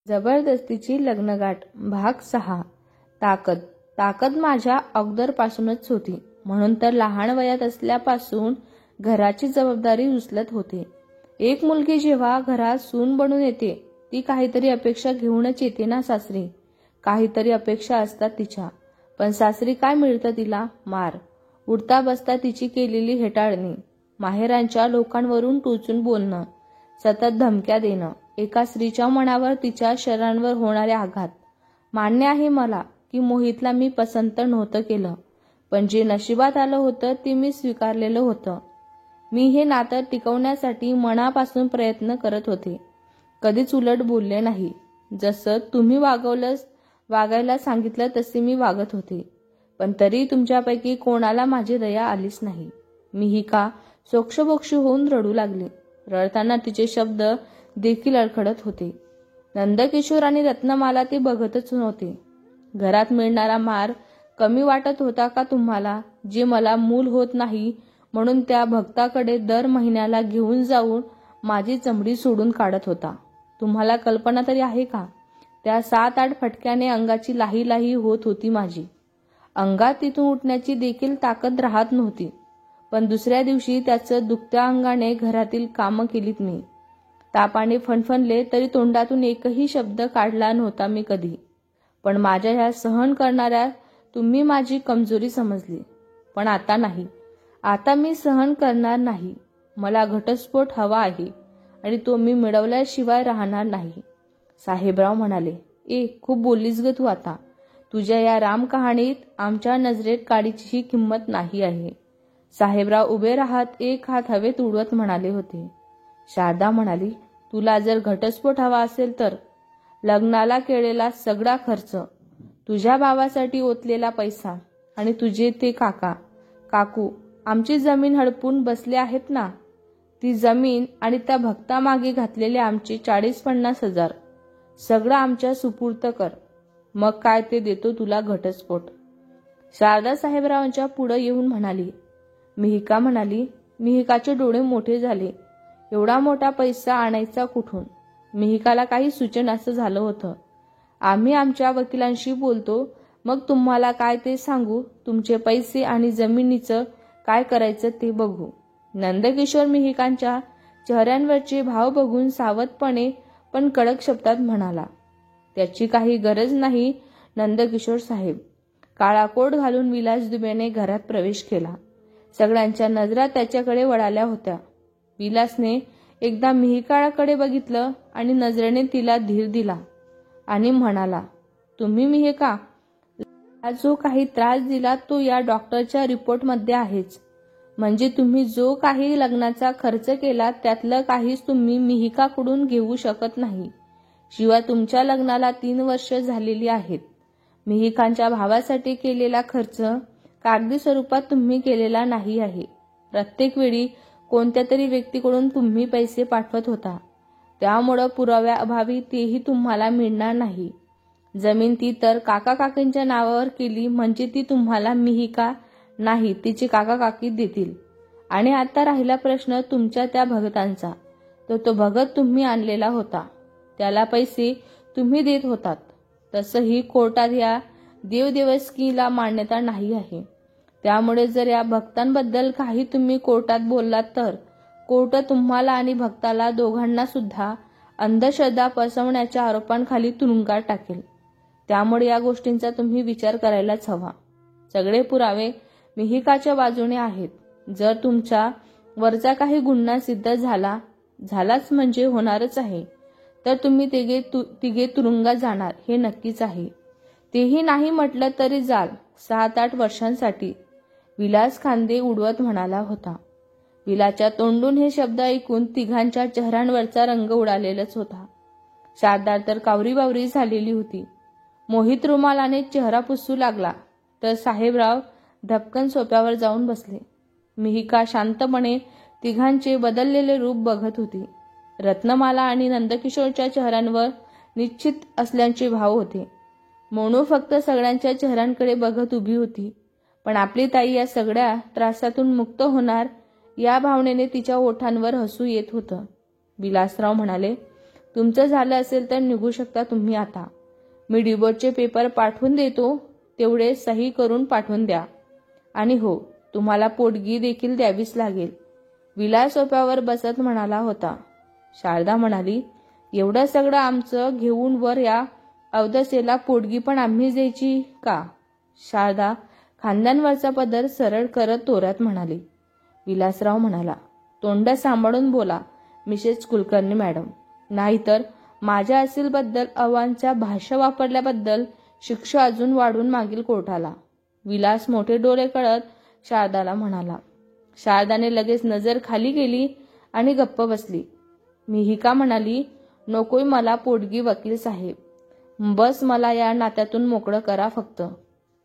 जबरदस्तीची लग्नगाठ भाग 6. ताकद माझ्या अगोदरपासूनच होती, म्हणून तर लहान वयात असल्यापासून घराची जबाबदारी उचलत होते. एक मुलगी जेव्हा घरात सून बनून येते, ती काहीतरी अपेक्षा घेऊनच येते ना सासरी. काहीतरी अपेक्षा असतात तिच्या, पण सासरी काय मिळतं तिला? मार. उठता बसता तिची केलेली हेटाळणी, माहेरांच्या लोकांवरून टोचून बोलणं, सतत धमक्या देणं, एका स्त्रीच्या मनावर तिच्या शरीरांवर होणारे आघात. मान्य आहे मला की मोहितला मी पसंत नव्हतं केलं, पण जे नशिबात आलं होतं ते मी स्वीकारलेलं होतं. मी हे नातं टिकवण्यासाठी मनापासून प्रयत्न करत होते. कधीच उलट बोलले नाही. जसं तुम्ही वागायला सांगितलं तसे मी वागत होते, पण तरी तुमच्यापैकी कोणाला माझी दया आलीच नाही. मिहिका सोक्षबोक्षी होऊन रडू लागली. रडताना तिचे शब्द देखील अडखडत होते. नंदकिशोर आणि रत्नमाला ते बघतच नव्हते. घरात मिळणारा मार कमी वाटत होता का तुम्हाला, जे मला मूल होत नाही म्हणून त्या भक्ताकडे दर महिन्याला घेऊन जाऊन माझी चमडी सोडून काढत होता? तुम्हाला कल्पना तरी आहे का? त्या 7-8 फटक्याने अंगाची लाही होत होती माझी. अंगात तिथून उठण्याची देखील ताकद राहत नव्हती. पण दुसऱ्या दिवशी त्याचं दुखत्या अंगाने घरातील कामं केलीत मी. तापाने फणफणले तरी तोंडातून एकही शब्द काढला नव्हता मी कधी. पण माझ्या ह्या सहन करणाऱ्या तुम्ही माझी कमजोरी समजली. पण आता नाही. आता मी सहन करणार नाही. मला घटस्फोट हवा आहे आणि तो मी मिळवल्याशिवाय राहणार नाही. साहेबराव म्हणाले, खूप बोललीस ग तू आता. तुझ्या या राम कहाणीत आमच्या नजरेत काडीचीही किंमत नाही आहे. साहेबराव उभे राहत एक हात हवेत उडवत म्हणाले होते. शारदा म्हणाली, तुला जर घटस्फोट हवा असेल तर लग्नाला केलेला सगळा खर्च, तुझ्या भावासाठी ओतलेला पैसा आणि तुझे ते काकू आमची जमीन हडपून बसले आहेत ना, ती जमीन आणि त्या भक्तामागे घातलेले आमचे 40-50 हजार सगळं आमच्या सुपूर्त कर. मग काय ते देतो तुला घटस्फोट. शारदा साहेबरावांच्या पुढे येऊन म्हणाली. मिहिका म्हणाली. मिहिकाचे डोळे मोठे झाले. एवढा मोठा पैसा आणायचा कुठून? मिहिकाला काही सुचेनासं झालं होतं. आम्ही आमच्या वकिलांशी बोलतो, मग तुम्हाला काय ते सांगू. तुमचे पैसे आणि जमिनीचं काय करायचं ते बघू. नंदकिशोर मिहिकांच्या चेहऱ्यांवरचे भाव बघून सावधपणे पण कडक शब्दात म्हणाला. त्याची काही गरज नाही नंदकिशोर साहेब. काळा कोट घालून विलास दुबेने घरात प्रवेश केला. सगळ्यांच्या नजरा त्याच्याकडे वळाल्या होत्या. विलासने एकदा मिहिकाकडे बघितलं आणि नजरेने तिला धीर दिला आणि म्हणाला, तुम्ही मिहिका, जो काही त्रास दिला तो या डॉक्टरच्या रिपोर्टमध्ये आहेच. म्हणजे तुम्ही जो काही लग्नाचा खर्च केला त्यातलं काहीच तुम्ही मिहिकाकडून घेऊ शकत नाही. शिवाय तुमच्या लग्नाला 3 वर्ष झालेली आहेत. मिहिकांच्या भावासाठी केलेला खर्च कागदी स्वरूपात तुम्ही केलेला नाही आहे. प्रत्येक वेळी कोणत्या तरी व्यक्तीकडून तुम्ही पैसे पाठवत होता. त्यामुळं पुराव्याअभावी तेही तुम्हाला मिळणार नाही. जमीन ती तर काका-काकींच्या नावावर केली म्हणजे ती तुम्हाला मिहिका नाही तिचे काका-काकी देतील. आणि आता राहिला प्रश्न तुमच्या त्या भगतांचा. तो भगत तुम्ही आणलेला होता. त्याला पैसे तुम्ही देत होतात. तसंही कोर्टात या देवदेवस्कीला मान्यता नाही आहे. त्यामुळे जर या भक्तांबद्दल काही तुम्ही कोर्टात बोललात तर कोर्ट तुम्हाला आणि भक्ताला दोघांना सुद्धा अंधश्रद्धा पसरवण्याच्या आरोपांखाली तुरुंगात टाकेल. त्यामुळे या गोष्टींचा तुम्ही विचार करायलाच हवा. सगळे पुरावे मिहिकाच्या बाजूने आहेत. जर तुमच्या वरचा काही गुन्हा सिद्ध झालाच म्हणजे होणारच आहे, तर तुम्ही तिघे तुरुंगात जाणार हे नक्कीच आहे. तेही नाही म्हटलं तरी जाल 7-8 वर्षांसाठी. विलास खांदे उडवत म्हणाला होता. विलाच्या तोंडून हे शब्द ऐकून तिघांच्या चेहऱ्यांवरचा रंग उडालेलाच होता. शारदा तर कावरीबावरी झालेली होती. मोहित रुमालाने चेहरा पुसू लागला तर साहेबराव धपकन सोफ्यावर जाऊन बसले. मिहिका शांतपणे तिघांचे बदललेले रूप बघत होती. रत्नमाला आणि नंदकिशोरच्या चेहऱ्यांवर निश्चित असल्याचे भाव होते. मोनू फक्त सगळ्यांच्या चेहऱ्यांकडे बघत उभी होती. पण आपली ताई या सगळ्या त्रासातून मुक्त होणार या भावनेने तिच्या ओठांवर हसू येत होतं. विलासराव म्हणाले, तुमचं झालं असेल तर निघू शकता तुम्ही आता. मी डिबोर्डचे पेपर पाठवून देतो, तेवढे सही करून पाठवून द्या. आणि हो, तुम्हाला पोटगी देखील द्यावीच लागेल. विलास सोफ्यावर बसत म्हणाला होता. शारदा म्हणाली, एवढं सगळं आमचं घेऊन वर या अवदसेला पोटगी पण आम्हीच द्यायची का? शारदा खांद्यांवरचा पदर सरळ करत तोऱ्यात म्हणाली. विलासराव म्हणाला, तोंड सांभाळून बोला मिसेस कुलकर्णी मॅडम, नाहीतर माझ्या असीलबद्दल अवांच्या भाषा वापरल्याबद्दल शिक्षा अजून वाढून मागील कोर्टाला. विलास मोठे डोळे कळत शारदाला म्हणाला. शारदाने लगेच नजर खाली केली आणि गप्प बसली. मिहिका म्हणाली, नकोय मला पोटगी वकील साहेब, बस मला या नात्यातून मोकळं करा फक्त.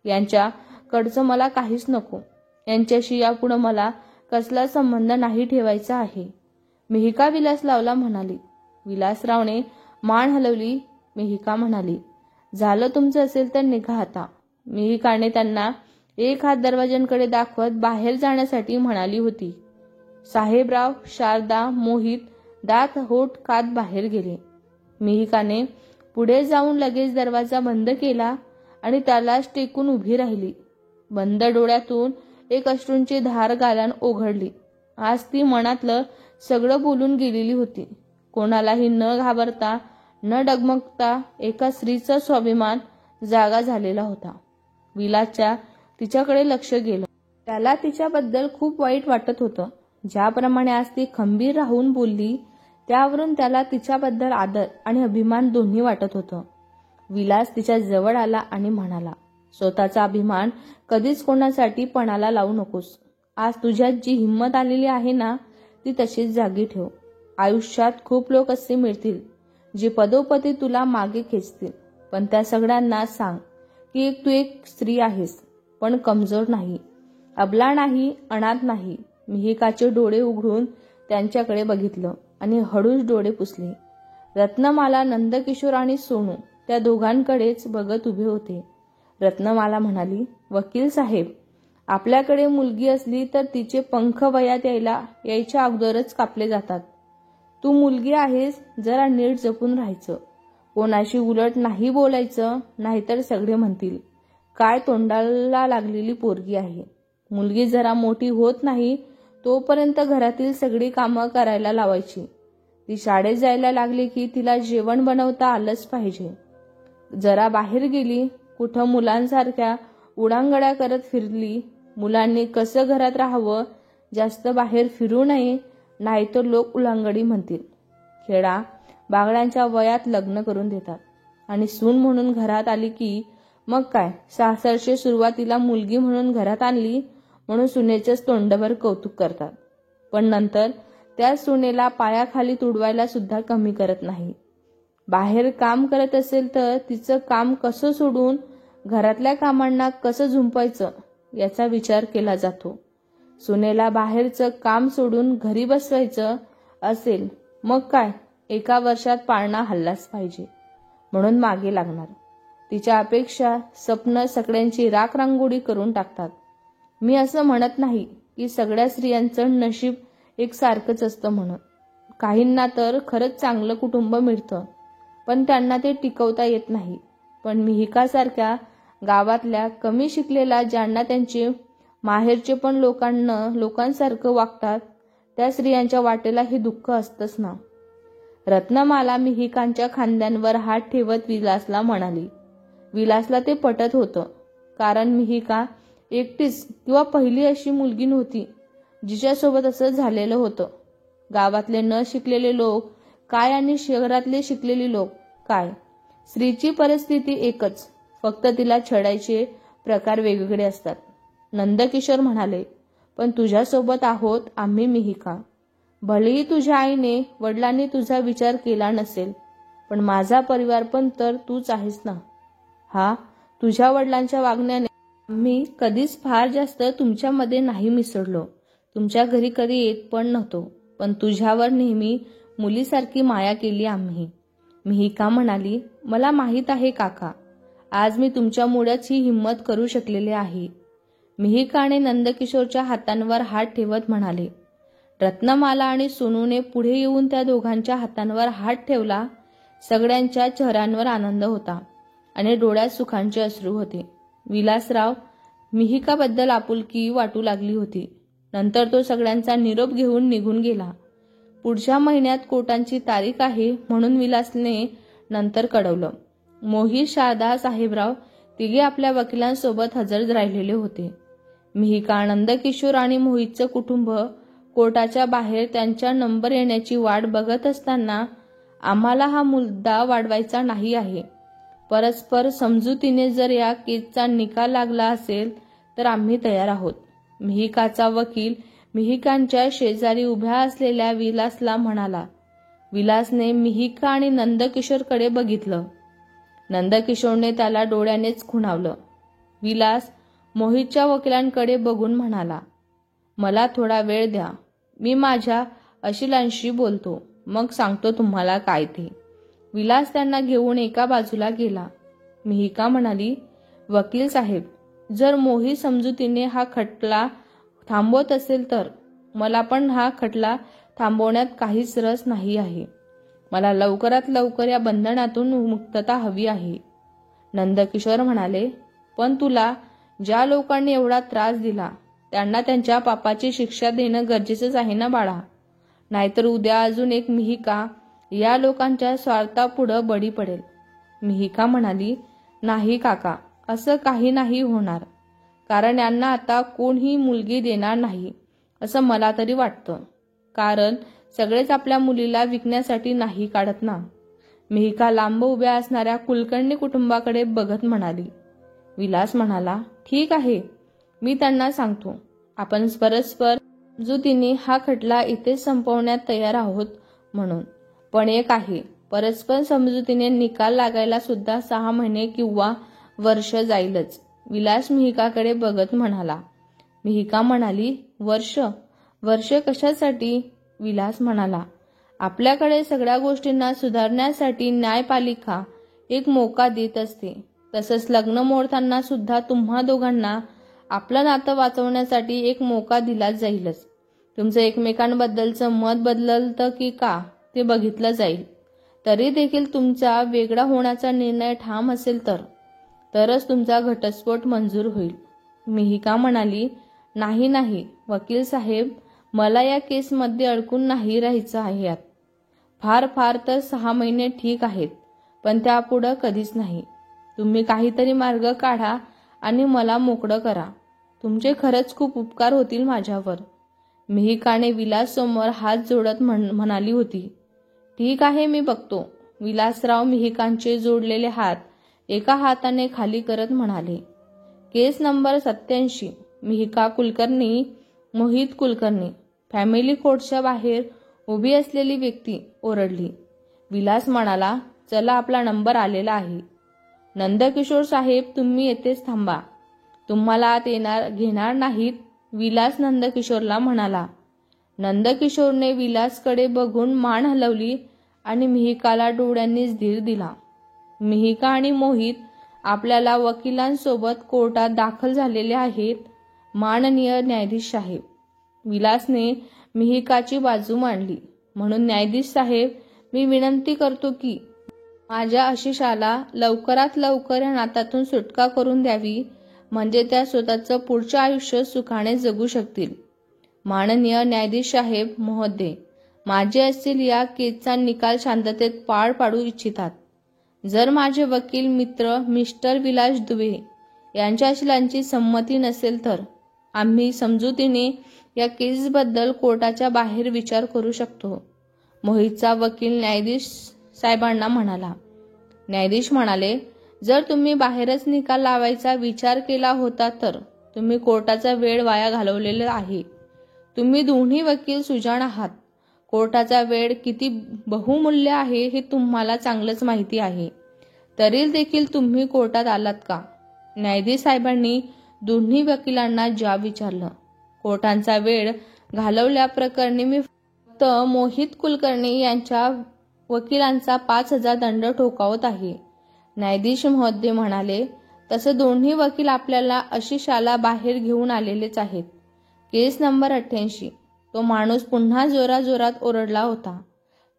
यांच्याकडचं मला काहीच नको. यांच्याशी यापुढं मला कसला संबंध नाही ठेवायचा आहे. मिहिका विलासरावला म्हणाली. विलासरावने मान हलवली. मिहिका म्हणाली, झालं तुमचं असेल तर निघा आता. मिहिकाने त्यांना एक हात दरवाज्यांकडे दाखवत बाहेर जाण्यासाठी म्हणाली होती. साहेबराव, शारदा, मोहित दात होट कात बाहेर गेले. मिहिकाने पुढे जाऊन लगेच दरवाजा बंद केला आणि त्यालाच टेकून उभी राहिली. बंद डोळ्यातून एक अश्रूंची धार गालान ओघळली. आज ती मनातलं सगळं बोलून गेलेली होती. कोणालाही न घाबरता न डगमगता एका स्त्रीचा स्वाभिमान जागा झालेला होता. विलासच्या तिच्याकडे लक्ष गेलं. त्याला तिच्याबद्दल खूप वाईट वाटत होतं. ज्याप्रमाणे आज ती खंबीर राहून बोलली त्यावरून त्याला तिच्याबद्दल आदर आणि अभिमान दोन्ही वाटत होतं. विलास तिच्या जवळ आला आणि म्हणाला, स्वतःचा अभिमान कधीच कोणासाठी पणाला लावू नकोस. आज तुझ्यात जी हिंमत आलेली आहे ना, ती तशीच जागी ठेव. आयुष्यात खूप लोक असे मिळतील जे पदोपदी तुला मागे खेचतील, पण त्या सगळ्यांना सांग की तू एक स्त्री आहेस, पण कमजोर नाही, अबला नाही, अनाथ नाही. मिहिकाचे डोळे उघडून त्यांच्याकडे बघितलं आणि हळूच डोळे पुसले. रत्नमाला, नंदकिशोर आणि सोनू त्या दोघांकडेच बघत उभे होते. रत्नमाला म्हणाली, वकील साहेब, आपल्याकडे मुलगी असली तर तिचे पंख वयात यायच्या अगोदरच कापले जातात. तू मुलगी आहेस, जरा नीट जपून राहायचं. कोणाशी उलट नाही बोलायचं, नाहीतर सगळे म्हणतील काय तोंडाला लागलेली पोरगी आहे. मुलगी जरा मोठी होत नाही तोपर्यंत घरातील सगळी कामं करायला लावायची. ती शाळेत जायला लागली की तिला जेवण बनवता आलंच पाहिजे. जरा बाहेर गेली, कुठं मुलांसारख्या उडांगड्या करत फिरली. मुलांनी कसं घरात राहावं, जास्त बाहेर फिरू नये, नाहीतर लोक उलांगडी म्हणतील. खेडा बागड्यांच्या वयात लग्न करून देतात आणि सून म्हणून घरात आली की मग काय, सासरचे सुरुवातीला मुलगी म्हणून घरात आणली म्हणून सुनेचंच तोंडभर कौतुक करतात, पण नंतर त्या सुनेला पायाखाली तुडवायला सुद्धा कमी करत नाही. बाहेर काम करत असेल तर तिचं काम कसं सोडून घरातल्या कामांना कसं झुंपायचं याचा विचार केला जातो. सुनेला बाहेरचं काम सोडून घरी बसवायचं असेल मग काय, एका वर्षात पाळणा हल्लाच पाहिजे म्हणून मागे लागणार. तिच्या अपेक्षा, स्वप्न सगळ्यांची राखरांगोळी करून टाकतात. मी असं म्हणत नाही की सगळ्या स्त्रियांचं नशीब एक सारखंच असतं म्हणून. काहींना तर खरंच चांगलं कुटुंब मिळतं, पण त्यांना ते टिकवता येत नाही. पण मिहिकासारख्या गावातल्या कमी शिकलेल्या ज्यांना त्यांचे माहेरचे पण लोकांसारखं वागतात, त्या स्त्रियांच्या वाटेला हे दुःख असतंच ना. रत्नमाला मिहिकांच्या खांद्यांवर हात ठेवत विलासला म्हणाली. विलासला ते पटत होतं, कारण मिहिका एकटीच किंवा पहिली अशी मुलगी नव्हती जिच्यासोबत असं झालेलं होतं. गावातले न शिकलेले लोक काय आणि शहरातले शिकलेले लोक काय, स्त्रीची परिस्थिती एकच, फक्त तिला छळायचे प्रकार वेगवेगळे असतात. नंदकिशोर म्हणाले, पण तुझ्यासोबत आहोत आम्ही मिहिका. भलेही तुझ्या आईने वडिलांनी तुझा विचार केला नसेल, पण माझा परिवार पण तर तूच आहेस ना. हा, तुझ्या वडिलांच्या वागण्याने आम्ही कधीच फार जास्त तुमच्यामध्ये नाही मिसळलो, तुमच्या घरी कधी येत पण नव्हतो, पण तुझ्यावर नेहमी मुलीसारखी माया केली आम्ही. मिहिका म्हणाली, मला माहीत आहे काका, आज मी तुमच्यामुळेच ही हिंमत करू शकलेले आहे. मिहिकाने नंदकिशोरच्या हातांवर हात ठेवत म्हणाले. रत्नमाला आणि सोनूने पुढे येऊन त्या दोघांच्या हातांवर हात ठेवला सगळ्यांच्या चेहऱ्यांवर आनंद होता आणि डोळ्यात सुखांचे अश्रू होते. विलासराव मिहिकाबद्दल आपुलकी वाटू लागली होती. नंतर तो सगळ्यांचा निरोप घेऊन निघून गेला. पुढच्या महिन्यात कोर्टाची तारीख आहे म्हणून विलासने नंतर कळवलं. मोहित, शारदा, साहेबराव तिघे आपल्या वकिलांसोबत हजर राहिलेले होते. मिहिका, नंदकिशोर आणि मोहितचं कुटुंब कोर्टाच्या बाहेर त्यांच्या नंबर येण्याची वाट बघत असताना आम्हाला हा मुद्दा वाढवायचा नाही आहे. परस्पर समजुतीने जर या केसचा निकाल लागला असेल तर आम्ही तयार आहोत. मिहिकाचा वकील मिहिकांच्या शेजारी उभ्या असलेल्या विलासला म्हणाला. विलासने मिहिका आणि नंदकिशोरकडे बघितलं. नंदकिशोरने त्याला डोळ्यानेच खुणावलं. विलास मोहितच्या वकिलांकडे बघून म्हणाला, मला थोडा वेळ द्या. मी माझ्या अशिलांशी बोलतो, मग सांगतो तुम्हाला काय ते. विलास त्यांना घेऊन एका बाजूला गेला. मिहिका म्हणाली, वकील साहेब, जर मोहित समजुतीने हा खटला थांबवत असेल तर मला पण हा खटला थांबवण्यात काहीच रस नाही आहे. मला लवकरात लवकर या बंधनातून मुक्तता हवी आहे. नंदकिशोर म्हणाले, पण तुला ज्या लोकांनी एवढा त्रास दिला त्यांना त्यांच्या पापाची शिक्षा देणं गरजेचंच आहे ना बाळा. नाहीतर उद्या अजून एक मिहिका या लोकांच्या स्वार्थापुढं बळी पडेल. मिहिका म्हणाली, नाही काका, असं काही नाही होणार. कारण यांना आता कोणही मुलगी देणार नाही असं मला तरी वाटतं. कारण सगळेच आपल्या मुलीला विकण्यासाठी नाही काढत ना. मिहिका लांब उभ्या असणाऱ्या कुलकर्णी कुटुंबाकडे बघत म्हणाली. विलास म्हणाला, ठीक आहे, मी त्यांना सांगतो. आपण परस्पर समजुतीने हा खटला इथे संपवण्यात तयार आहोत म्हणून. पण एक आहे, परस्पर समजुतीने निकाल लागायला सुद्धा 6 महिने किंवा वर्ष जाईलच. विलास मिहिकाकडे बघत म्हणाला. मिहिका म्हणाली, वर्ष कशासाठी? विलास म्हणाला, आपल्याकडे सगळ्या गोष्टींना सुधारण्यासाठी न्यायपालिका एक मोका देत असते. तसंच लग्न मोडताना सुद्धा तुम्हा दोघांना आपलं नातं वाचवण्यासाठी एक मोका दिला जाईलच. तुमचं एकमेकांबद्दलचं मत बदलतं की का ते बघितलं जाईल. तरी देखील तुमचा वेगळा होण्याचा निर्णय ठाम असेल तरच तुमचा घटस्फोट मंजूर होईल. मिहिका म्हणाली, नाही वकील साहेब, मला या केसमध्ये अडकून नाही राहायचं आहे. यात फार तर 6 महिने ठीक आहेत, पण त्यापुढं कधीच नाही. तुम्ही काहीतरी मार्ग काढा आणि मला मोकळं करा. तुमचे खरंच खूप उपकार होतील माझ्यावर. मिहिकाने विलास समोर हात जोडत म्हणाली होती. ठीक आहे, मी बघतो. विलासराव मिहिकांचे जोडलेले हात एका हाताने खाली करत म्हणाले. केस नंबर 87. मिहिका कुलकर्णी, मोहित कुलकर्णी. फॅमिली कोर्टच्या बाहेर उभी असलेली व्यक्ती ओरडली. विलास म्हणाला, चला, आपला नंबर आलेला आहे. नंदकिशोर साहेब, तुम्ही येथेच थांबा. तुम्हाला आत घेणार नाहीत. विलास नंदकिशोरला म्हणाला. नंदकिशोरने विलासकडे बघून मान हलवली आणि मिहिकाला डोळ्यांनीच धीर दिला. मिहिका आणि मोहित आपल्याला वकिलांसोबत कोर्टात दाखल झालेले आहेत. माननीय न्यायाधीश साहेब. विलासने मिहिकाची बाजू मांडली. म्हणून न्यायाधीश साहेब, मी विनंती करतो की माझ्या आशिषाला लवकरात लवकर या नात्यातून सुटका करून द्यावी, म्हणजे त्या स्वतःचं पुढचं आयुष्य सुखाने जगू शकतील. माननीय न्यायाधीश साहेब महोदय, माझे असतील या केसचा निकाल शांततेत पार पाडू इच्छितात. जर माझे वकील मित्र मिस्टर विलास दुबे यांच्या अशिलांची संमती नसेल तर आम्ही समजुतीने या केसबद्दल कोर्टाच्या बाहेर विचार करू शकतो. मोहितचा वकील न्यायाधीश साहेबांना म्हणाला. न्यायाधीश म्हणाले, जर तुम्ही बाहेरच निकाल लावायचा विचार केला होता तर तुम्ही कोर्टाचा वेळ वाया घालवलेला आहे. तुम्ही दोन्ही वकील सुजाण आहात. कोर्टाचा वेळ किती बहुमूल्य आहे हे तुम्हाला चांगलंच माहिती आहे. तरी देखील तुम्ही कोर्टात आलात का? न्यायाधीश साहेबांनी दोन्ही वकिलांना जाब विचारलं. कोर्टाचा वेळ घालवल्याप्रकरणी मी फक्त मोहित कुलकर्णी यांच्या वकिलांचा 5,000 दंड ठोकावत आहे. न्यायाधीश महोदय म्हणाले, तसे दोन्ही वकील आपल्याला आशिषाला बाहेर घेऊन आलेलेच आहेत. केस नंबर 88. तो माणूस पुन्हा जोराजोरात ओरडला होता.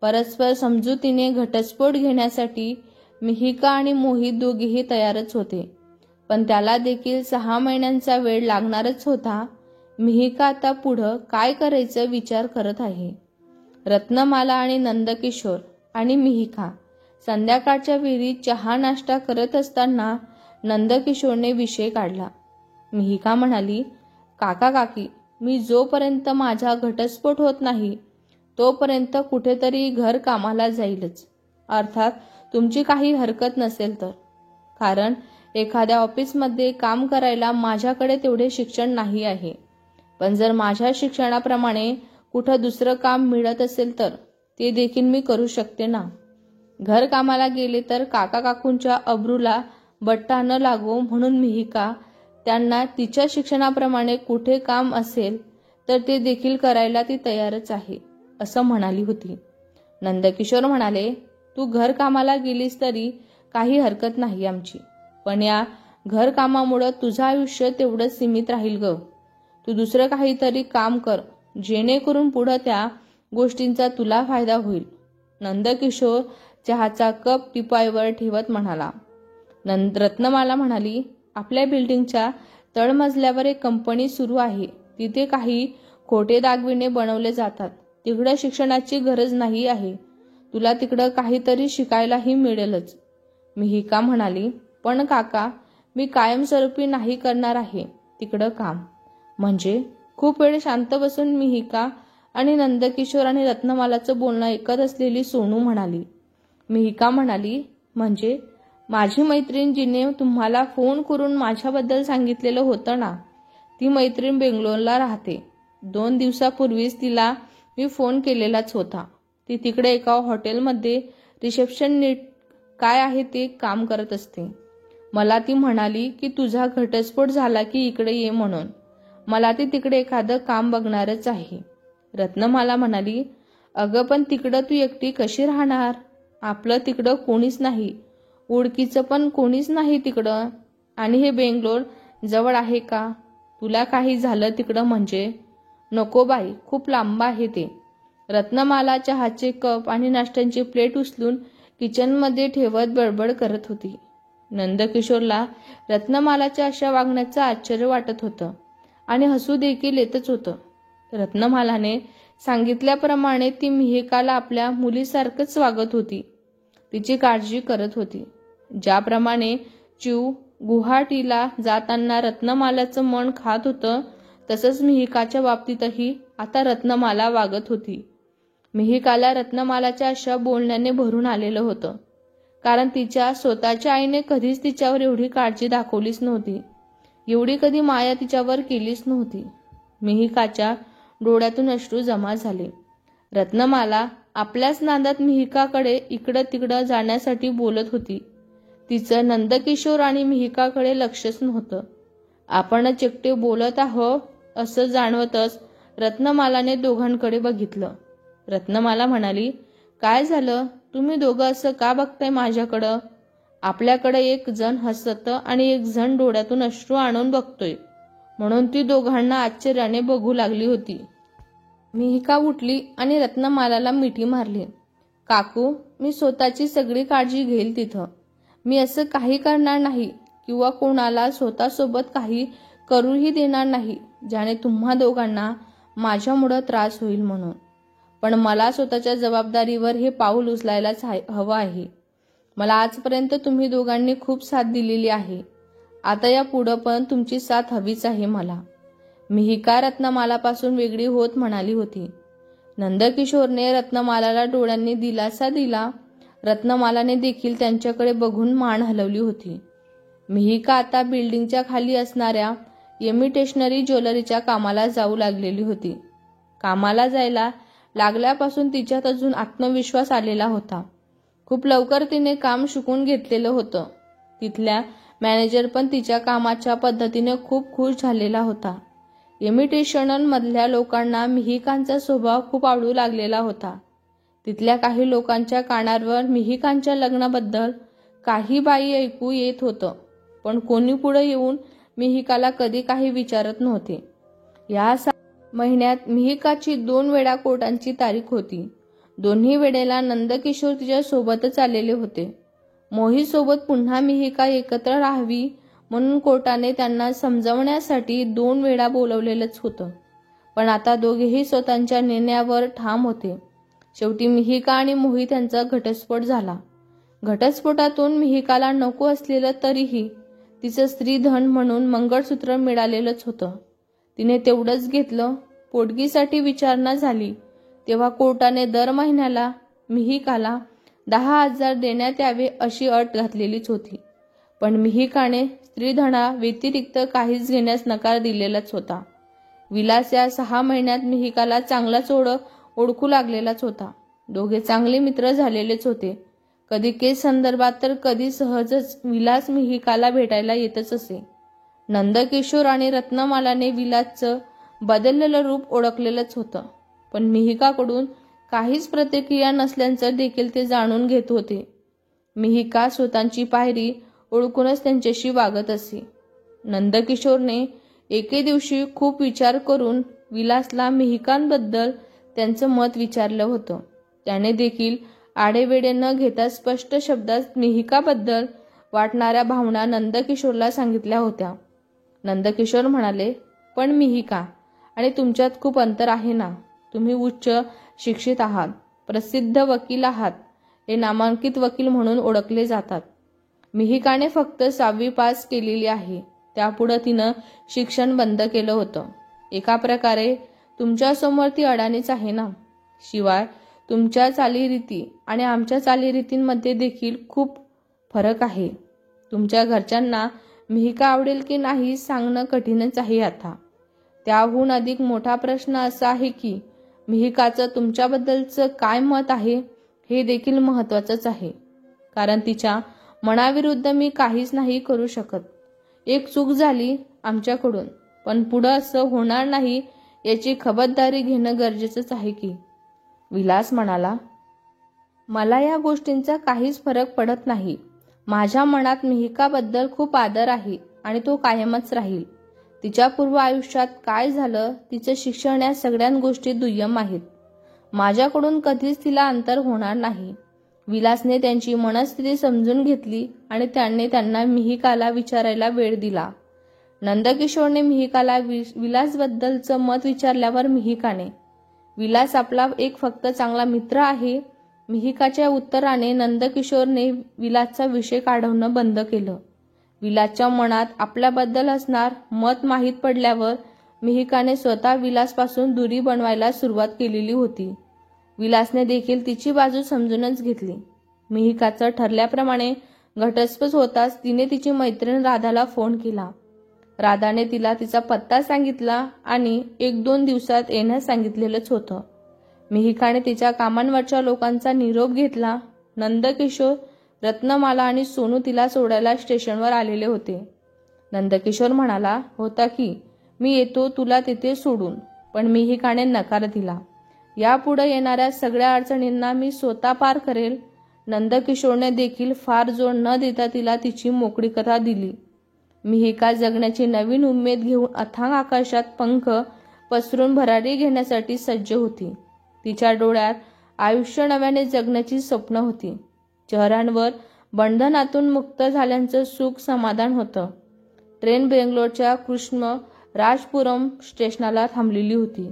परस्पर समजुतीने घटस्फोट घेण्यासाठी मिहिका आणि मोहित दोघेही तयारच होते, पण त्याला देखील 6 महिन्यांचा वेळ लागणारच होता. मिहिका आता पुढं काय करायचं विचार करत आहे. रत्नमाला आणि नंदकिशोर आणि मिहिका संध्याकाळच्या विहिरीत चहा नाश्ता करत असताना नंदकिशोरने विषय काढला. मिहिका म्हणाली, काका काकी, मी जोपर्यंत माझा घटस्फोट होत नाही तोपर्यंत कुठेतरी घर कामाला जाईलच. अर्थात तुमची काही हरकत नसेल तर. कारण एखाद्या ऑफिसमध्ये काम करायला माझ्याकडे तेवढे शिक्षण नाही आहे. पण जर माझ्या शिक्षणाप्रमाणे कुठं दुसरं काम मिळत असेल तर ते देखील मी करू शकते ना. घर कामाला गेले तर काका काकूंच्या अब्रूला बट्टा न लागो म्हणून मिहिका त्यांना तिच्या शिक्षणाप्रमाणे कुठे काम असेल तर ते देखील करायला ती तयारच आहे असं म्हणाली होती. नंदकिशोर म्हणाले, तू घर कामाला गेलीस तरी काही हरकत नाही आमची, पण या घर कामामुळे तुझं आयुष्य तेवढं सीमित राहील ग. तू दुसरं काहीतरी काम कर जेणेकरून पुढं त्या गोष्टींचा तुला फायदा होईल. नंदकिशोर चहाचा कप टिपाईवर ठेवत म्हणाला. रत्नमाला म्हणाली, आपल्या बिल्डिंगच्या तळमजल्यावर एक कंपनी सुरू आहे. तिथे काही खोटे दागिने बनवले जातात. तिकडं शिक्षणाची गरज नाही आहे. तुला तिकडं काहीतरी शिकायलाही मिळेलच. मिहिका म्हणाली, पण काका, मी कायमस्वरूपी नाही करणार आहे तिकडं काम. म्हणजे? खूप वेळ शांत बसून मिहिका आणि नंदकिशोर आणि रत्नमालाचं बोलणं ऐकत असलेली सोनू म्हणाली. मिहिका म्हणाली, म्हणजे माझी मैत्रीण जिने तुम्हाला फोन करून माझ्याबद्दल सांगितलेलं होतं ना, ती मैत्रीण बेंगलोरला राहते. 2 दिवसापूर्वीच तिला मी फोन केलेलाच होता. ती तिकडे एका हॉटेलमध्ये रिसेप्शन काय आहे ते काम करत असते. मला ती म्हणाली की तुझा घटस्फोट झाला की इकडे ये म्हणून. मला ती तिकडे एखादं काम बघणारच आहे. रत्नमाला म्हणाली, अगं पण तिकडं तू एकटी कशी राहणार? आपलं तिकडं कोणीच नाही, ओळखीचं पण कोणीच नाही तिकडं. आणि हे बेंगलोर जवळ आहे का? तुला काही झालं तिकडं म्हणजे? नको बाई, खूप लांब आहे ते. रत्नमाला चहाचे कप आणि नाश्त्यांची प्लेट उचलून किचनमध्ये ठेवत बडबड करत होती. नंदकिशोरला रत्नमालाच्या अशा वागण्याचं आश्चर्य वाटत होतं आणि हसू देखील येतच होतं. रत्नमालाने सांगितल्याप्रमाणे ती मिहिकाला आपल्या मुलीसारखंच वागत होती. तिची काळजी करत होती. ज्याप्रमाणे चिव गुवाहाटीला जाताना रत्नमालाचं मन खात होतं, तसंच मिहिकाच्या बाबतीतही आता रत्नमाला वागत होती. मिहिकाला रत्नमालाच्या अशा बोलण्याने भरून आलेलं होतं. कारण तिच्या स्वतःच्या आईने कधीच तिच्यावर एवढी काळजी दाखवलीच नव्हती. एवढी कधी माया तिच्यावर केलीच नव्हती. मिहिकाच्या डोळ्यातून अश्रू जमा झाले. रत्नमाला आपल्याच नादात मिहिकाकडे इकडं तिकडं जाण्यासाठी बोलत होती. तिचं नंदकिशोर आणि मिहिकाकडे लक्षच नव्हतं. आपणच एकटे बोलत आहो असं जाणवतच रत्नमालाने दोघांकडे बघितलं. रत्नमाला म्हणाली, काय झालं? तुम्ही दोघं असं का बघताय माझ्याकडं? आपल्याकडे एक जण हसतं आणि एक जण डोळ्यातून अश्रू आणून बघतोय म्हणून ती दोघांना आश्चर्याने बघू लागली होती. मिहिका उठली आणि रत्नमालाला मिठी मारली. काकू, मी स्वतःची सगळी काळजी घेईल तिथं. मी असं काही करणार नाही किंवा कोणाला स्वतःसोबत काही करूही देणार नाही ज्याने तुम्हा दोघांना माझ्यामुळं त्रास होईल म्हणून. पण मला स्वतःच्या जबाबदारीवर हे पाऊल उचलायलाच हवं आहे. मला आजपर्यंत तुम्ही दोघांनी खूप साथ दिलेली आहे. आता या पुढं पण तुमची साथ हवीच आहे मला. मिहिका रत्नमालापासून वेगळी होत म्हणाली होती. नंदकिशोरने रत्नमालाला डोळ्यांनी दिलासा दिला. रत्नमालाने देखील त्यांच्याकडे बघून मान हलवली होती. मिहिका आता बिल्डिंगच्या खाली असणाऱ्या इमिटेशनरी ज्वेलरीच्या कामाला जाऊ लागलेली होती. कामाला जायला लागल्यापासून तिच्यात अजून आत्मविश्वास आलेला होता. खूप लवकर तिने काम शिकून घेतलेलं होतं. तिथल्या मॅनेजर पण तिच्या कामाच्या पद्धतीने खूप खुश झालेला होता. इमिटेशनमधल्या लोकांना मिहिकांचा स्वभाव खूप आवडू लागलेला होता. तिथल्या काही लोकांच्या कानावर मिहिकांच्या लग्नाबद्दल काही बाई ऐकू येत होतं, पण कोणी पुढे येऊन मिहिकाला कधी काही विचारत नव्हते. या महिन्यात मिहिकाची 2 वेळा कोर्टाची तारीख होती. दोन्ही वेळेला नंदकिशोर तिच्या सोबतच आलेले होते. मोहित सोबत पुन्हा मिहिका एकत्र राहावी म्हणून कोर्टाने त्यांना समजवण्यासाठी 2 वेळा बोलवलेलंच होतं. पण आता दोघेही स्वतःच्या निर्णयावर ठाम होते. शेवटी मिहिका आणि मोहित यांचा घटस्फोट झाला. घटस्फोटातून मिहिकाला नको असलेलं तरीही तिचं स्त्रीधन म्हणून मंगळसूत्र मिळालेलंच होतं. तिने तेवढंच घेतलं. पोटगीसाठी विचारणा झाली तेव्हा कोर्टाने दर महिन्याला मिहिकाला 10,000 देण्यात यावे अशी अट घातलेलीच होती. पण मिहिकाने स्त्रीधना व्यतिरिक्त काहीच घेण्यास नकार दिलेलाच होता. विलास या 6 महिन्यात मिहिकाला चांगलाच ओळखू लागलेलाच होता. दोघे चांगले मित्र झालेलेच होते. कधी केस संदर्भात तर कधी सहजच विलास मिहिकाला भेटायला येतच असे. नंदकिशोर आणि रत्नमालाने विलासचं बदललेलं रूप ओळखलेलंच होतं. पण मिहिकाकडून काहीच प्रतिक्रिया नसल्याचं देखील ते जाणून घेत होते. मिहिका स्वतःची पायरी ओळखूनच त्यांच्याशी वागत असे. नंदकिशोरने एके दिवशी खूप विचार करून विलासला मिहिकांबद्दल त्यांचं मत विचारलं होतं. त्याने देखील आडेवेडे न घेता स्पष्ट शब्दात मिहिकाबद्दल वाटणाऱ्या भावना नंदकिशोरला सांगितल्या होत्या. नंदकिशोर म्हणाले, पण मिहिका आणि तुमच्यात खूप अंतर आहे ना. तुम्ही उच्च शिक्षित आहात, प्रसिद्ध वकील आहात, हे नामांकित वकील म्हणून ओळखले जातात. मिहिकाने फक्त 6वी पास केलेली आहे. त्यापुढे तिनं शिक्षण बंद केलं होतं. एका प्रकारे तुमच्यासमोर ती अडाणीच आहे ना. शिवाय तुमच्या चालीरीती आणि आमच्या चालीरीतींमध्ये देखील खूप फरक आहे. तुमच्या घरच्यांना मिहिका आवडेल की नाही सांगणं कठीणच आहे आता. त्याहून अधिक मोठा प्रश्न असा आहे की मिहिकाचं तुमच्याबद्दलचं काय मत आहे हे देखील महत्त्वाचंच आहे. कारण तिच्या मनाविरुद्ध मी काहीच नाही करू शकत. एक चूक झाली आमच्याकडून, पण पुढं असं होणार नाही याची खबरदारी घेणं गरजेचंच आहे की. विलास म्हणाला, मला या गोष्टींचा काहीच फरक पडत नाही. माझ्या मनात मिहिकाबद्दल खूप आदर आहे आणि तो कायमच राहील. तिच्या पूर्व आयुष्यात काय झालं, तिचं शिक्षण या सगळ्या गोष्टी दुय्यम आहेत. माझ्याकडून कधीच तिला अंतर होणार नाही. विलासने त्यांची मनस्थिती समजून घेतली आणि त्याने त्यांना मिहिकाला विचारायला वेळ दिला. नंदकिशोरने मिहिकाला विलासबद्दलचं मत विचारल्यावर मिहिकाने, विलास आपला एक फक्त चांगला मित्र आहे. मिहिकाच्या उत्तराने नंदकिशोरने विलासचा विषय काढवणं बंद केलं. विलासच्या मनात आपल्याबद्दल असणार मत माहीत पडल्यावर मिहिकाने स्वतः विलासपासून दुरी बनवायला सुरुवात केलेली होती. विलासने देखील तिची बाजू समजूनच घेतली. मिहिकाचं ठरल्याप्रमाणे घटस्फोट होताच तिने तिची मैत्रीण राधाला फोन केला. राधाने तिला तिचा पत्ता सांगितला आणि 1-2 दिवसात येण्यास सांगितलेलंच होतं. मिहिकाने तिच्या कामांवरच्या लोकांचा निरोप घेतला. नंदकिशोर, रत्नमाला आणि सोनू तिला सोडायला स्टेशनवर आलेले होते. नंदकिशोर म्हणाला होता की मी येतो तुला तिथे सोडून, पण मिहिकाने नकार दिला. यापुढे येणाऱ्या सगळ्या अडचणींना मी स्वतः पार करेल. नंदकिशोरने देखील फार जोर न देता तिला तिची मोकळीकता दिली. मिहिका जगण्याची नवीन उमेद घेऊन अथांग आकाशात पंख पसरून भरारी घेण्यासाठी सज्ज होती. तिच्या डोळ्यात आयुष्य नव्याने जगण्याची स्वप्न होती. चेहऱ्यांवर बंधनातून मुक्त झाल्याचं सुख समाधान होतं. ट्रेन बेंगलोरच्या कृष्णराजपुरम स्टेशनला थांबलेली होती.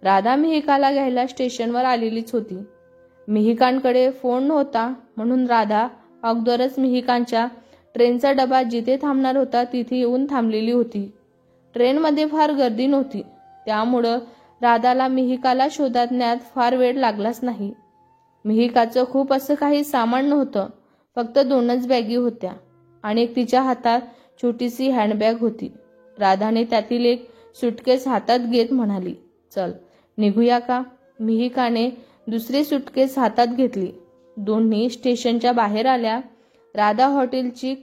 राधा मिहिकाला घ्यायला स्टेशनवर आलेलीच होती. मिहिकांकडे फोन नव्हता म्हणून राधा अगोदरच मिहिकांच्या ट्रेनचा डबा जिथे थांबणार होता तिथे येऊन थांबलेली होती. ट्रेनमध्ये फार गर्दी नव्हती, त्यामुळं राधाला मिहिकाला शोधण्यात फार वेळ लागलाच नाही. मिहिकाचं खूप असं काही सामान नव्हतं. फक्त 2च बॅगी होत्या आणि एक तिच्या हातात छोटीशी हँडबॅग होती. राधाने त्यातील एक सुटकेस हातात घेत म्हणाली, चल निघूया का. मिहिकाने दुसरी सुटकेस हातात घेतली. दोन्ही स्टेशनच्या बाहेर आल्या. राधा हॉटेलची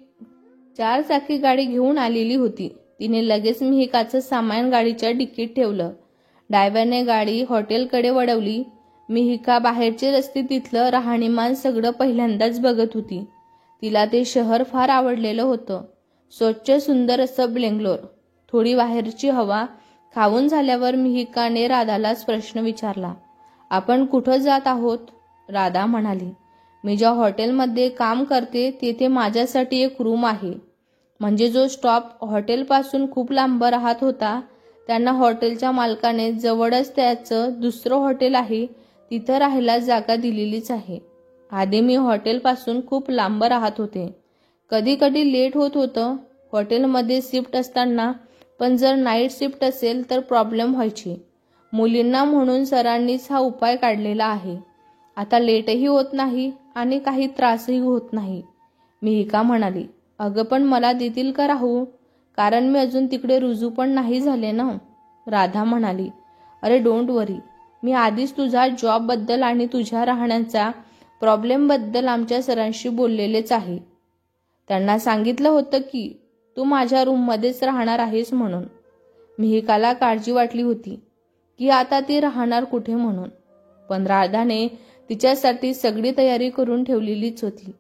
4 चाकी गाडी घेऊन आलेली होती. तिने लगेच मिहिकाचं सामान गाडीच्या डिकीत ठेवलं. ड्रायव्हरने गाडी हॉटेलकडे वळवली. मिहिका बाहेरचे रस्ते, तिथलं राहणीमान सगळं पहिल्यांदाच बघत होती. तिला ते शहर फार आवडलेलं होतं. स्वच्छ सुंदर असं बेंगलोर. थोडी बाहेरची हवा खाऊन झाल्यावर मिहिकाने राधालाच प्रश्न विचारला, आपण कुठं जात आहोत? राधा म्हणाली, मी ज्या हॉटेलमध्ये काम करते तेथे माझ्यासाठी एक रूम आहे. म्हणजे जो स्टॉप हॉटेलपासून खूप लांब राहत होता त्यांना हॉटेलच्या मालकाने जवळच त्याचं दुसरं हॉटेल आहे तिथं राहायला जागा दिलेलीच आहे. आधी मी हॉटेलपासून खूप लांब राहत होते. कधी कधी लेट होत होतं हॉटेलमध्ये शिफ्ट असताना, पण जर नाईट शिफ्ट असेल तर प्रॉब्लेम व्हायची. मुलींना म्हणून सरांनीच हा उपाय काढलेला आहे. आता लेटही होत नाही आणि काही त्रासही होत नाही. मिहिका म्हणाली, अगं पण मला देतील का राहू? कारण मी अजून तिकडे रुजू पण नाही झाले ना. राधा म्हणाली, अरे डोंट वरी, मी आधीच तुझ्या जॉबबद्दल आणि तुझ्या राहण्याच्या प्रॉब्लेमबद्दल आमच्या सरांशी बोललेलेच आहे. त्यांना सांगितलं होतं की तू माझ्या रूममध्येच राहणार आहेस म्हणून. मिहिकाला काळजी वाटली होती की आता ती राहणार कुठे म्हणून, पण राधाने तिच्यासाठी सगळी तयारी करून ठेवलेलीच होती.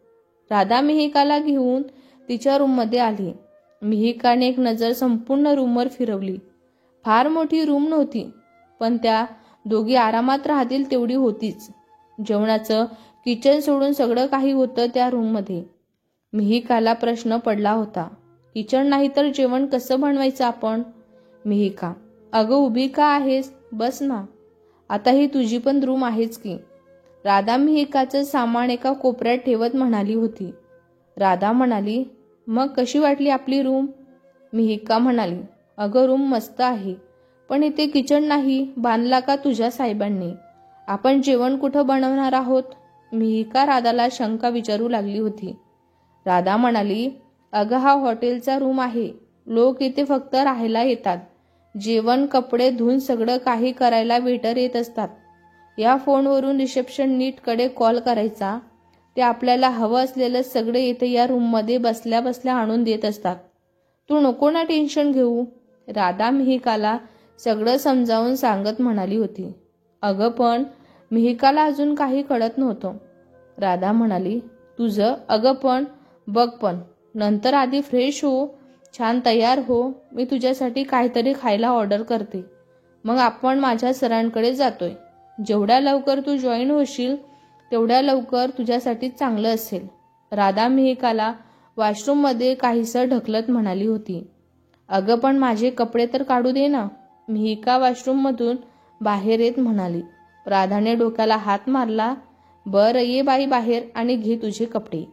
राधा मिहिकाला घेऊन तिच्या रूममध्ये आली. मिहिकाने एक नजर संपूर्ण रूमवर फिरवली. फार मोठी रूम नव्हती, पण त्या दोघी आरामात राहतील तेवढी होतीच. जेवणाचं किचन सोडून सगळं काही होतं त्या रूममध्ये. मिहिकाला प्रश्न पडला होता, किचन नाही तर जेवण कसं बनवायचं आपण? मिहिका, अगं उभी का आहेस? बस ना. आता ही तुझी पण रूम आहेच की. राधा मिहिकाचं सामान एका कोपऱ्यात ठेवत म्हणाली होती. राधा म्हणाली, मग कशी वाटली आपली रूम? मिहिका म्हणाली, अगं रूम मस्त आहे, पण इथे किचन नाही बांधला का तुझ्या साहेबांनी? आपण जेवण कुठं बनवणार आहोत? मिहिका राधाला शंका विचारू लागली होती. राधा म्हणाली, अगं हा हॉटेलचा रूम आहे. लोक इथे फक्त राहायला येतात. जेवण कपडे धुवून सगळं काही करायला वेटर येत असतात. या फोनवरून रिसेप्शन नीटकडे कॉल करायचा. ते आपल्याला हवं असलेलं सगळं इथे या रूममध्ये बसल्या बसल्या आणून देत असतात. तू नको ना टेन्शन घेऊ. राधा मिहिकाला सगळं समजावून सांगत म्हणाली होती. अगं पण मिहिकाला अजून काही कळत नव्हतं. राधा म्हणाली, तुझं अगं पण बघ, पण नंतर आधी फ्रेश हो, छान तयार हो. मी तुझ्यासाठी काहीतरी खायला ऑर्डर करते. मग आपण माझ्या सरांकडे जातोय. जेवढ्या लवकर तू जॉईन होशील तेवढ्या लवकर तुझ्यासाठी चांगलं असेल. राधा मिहिकाला वॉशरूममध्ये काहीसं ढकलत म्हणाली होती. अगं पण माझे कपडे तर काढू दे ना. मिहिका वॉशरूममधून बाहेर येत म्हणाली. राधाने डोक्याला हात मारला. बरं ये बाई बाहेर आणि घे तुझे कपडे.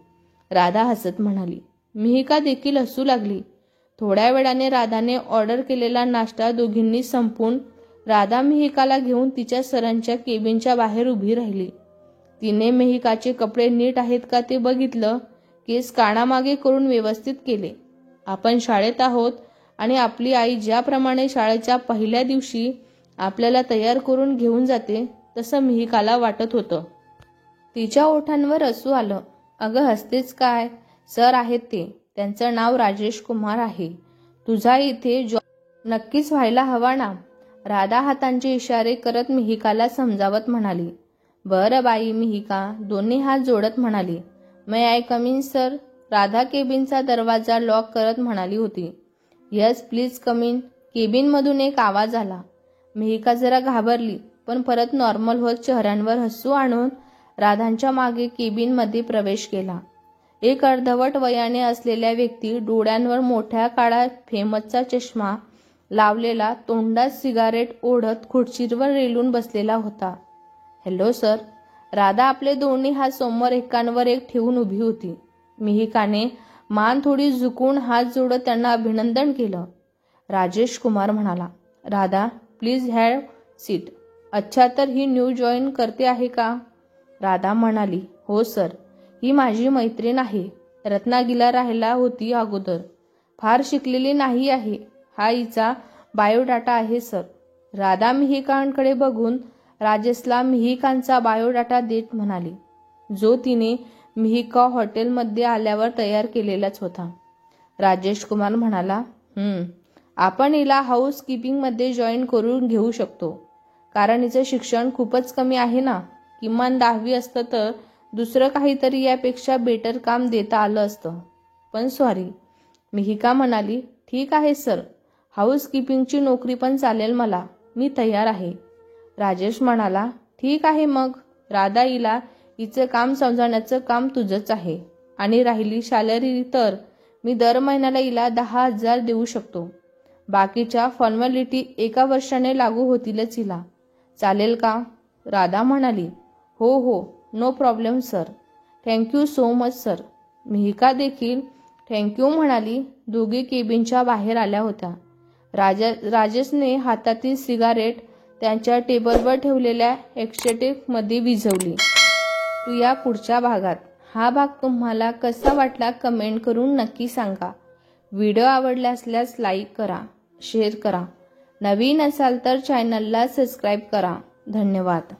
राधा हसत म्हणाली. मिहिका देखील हसू लागली. थोड्या वेळाने राधाने ऑर्डर केलेला नाश्ता दोघींनी संपवून राधा मिहिकाला घेऊन तिच्या सरांच्या केबिनच्या बाहेर उभी राहिली. तिने मिहिकाचे कपडे नीट आहेत का ते बघितलं. केस कानामागे करून व्यवस्थित केले. आपण शाळेत आहोत आणि आपली आई ज्याप्रमाणे शाळेच्या पहिल्या दिवशी आपल्याला तयार करून घेऊन जाते तसं मिहिकाला वाटत होतं. तिच्या ओठांवर हसू आलं. अगं हसतेच काय? सर आहेत ते. त्यांचं नाव राजेश कुमार आहे. तुझा इथे जॉब नक्कीच व्हायला हवा ना. राधा हातांचे इशारे करत मिहिकाला समजावत म्हणाली. बरं बाई. मिहिका दोन्ही हात जोडत म्हणाली. May I come in sir? Radha केबिनचा दरवाजा लॉक करत म्हणाली होती. Yes please come in. केबिनमधून एक आवाज आला. मिहिका जरा घाबरली, पण परत नॉर्मल होत चेहऱ्यांवर हसू आणून राधांच्या मागे केबिनमध्ये प्रवेश केला. एक अर्धवट वयाने असलेल्या व्यक्ती, डोळ्यांवर मोठ्या काळा फेमसचा चष्मा लावलेला, तोंडात सिगारेट ओढत खुर्चीवर रेलून बसलेला होता. Hello sir. राधा आपले दोन्ही हात समोर एकांवर एक ठेवून उभी होती. मिहिकाने मान थोडी झुकून हात जोडत त्यांना अभिनंदन केलं. राजेश कुमार म्हणाला, राधा प्लीज हॅव सीट. अच्छा, तर ही न्यू जॉईन करते आहे का? राधा म्हणाली, हो सर. ही माझी मैत्रीण आहे. रत्नागिरीला राहायला होती अगोदर. फार शिकलेली नाही आहे. हा हिचा बायोडाटा आहे सर. राधा मिहिकांकडे बघून राजेशला मिहिकांचा बायोडाटा देत म्हणाली, जो तिने मिहिका हॉटेलमध्ये आल्यावर तयार केलेलाच होता. राजेश कुमार म्हणाला, आपण हिला हाऊस कीपिंगमध्ये जॉईन करून घेऊ शकतो. कारण हिचं शिक्षण खूपच कमी आहे ना. किमान 10वी असतं तर दुसरं काहीतरी यापेक्षा बेटर काम देता आलं असतं. पण सॉरी. मिहिका म्हणाली, ठीक आहे सर. हाऊस कीपिंगची नोकरी पण चालेल मला. मी तयार आहे. राजेश म्हणाला, ठीक आहे मग. राधा हिला हिचं काम समजावण्याचं काम तुझंच आहे. आणि राहिली सॅलरी तर मी दर महिन्याला हिला 10,000 देऊ शकतो. बाकीच्या फॉर्मॅलिटी 1 वर्षाने लागू होतीलच हिला. चालेल का? राधा म्हणाली. हो हो, no problem sir. Thank you so much sir. Mihika देखील थँक्यू म्हणाली. दोघी केबिनच्या बाहेर आल्या होत्या. राजेशने हातातील सिगारेट त्यांच्या टेबलवर ठेवलेल्या एक्स्टेटिकमध्ये विझवली. तू या पुढच्या भागात. हा भाग तुम्हाला कसा वाटला कमेंट करून नक्की सांगा. व्हिडिओ आवडला असल्यास लाईक करा, शेअर करा. नवीन असाल तर चॅनलला सबस्क्राईब करा. धन्यवाद.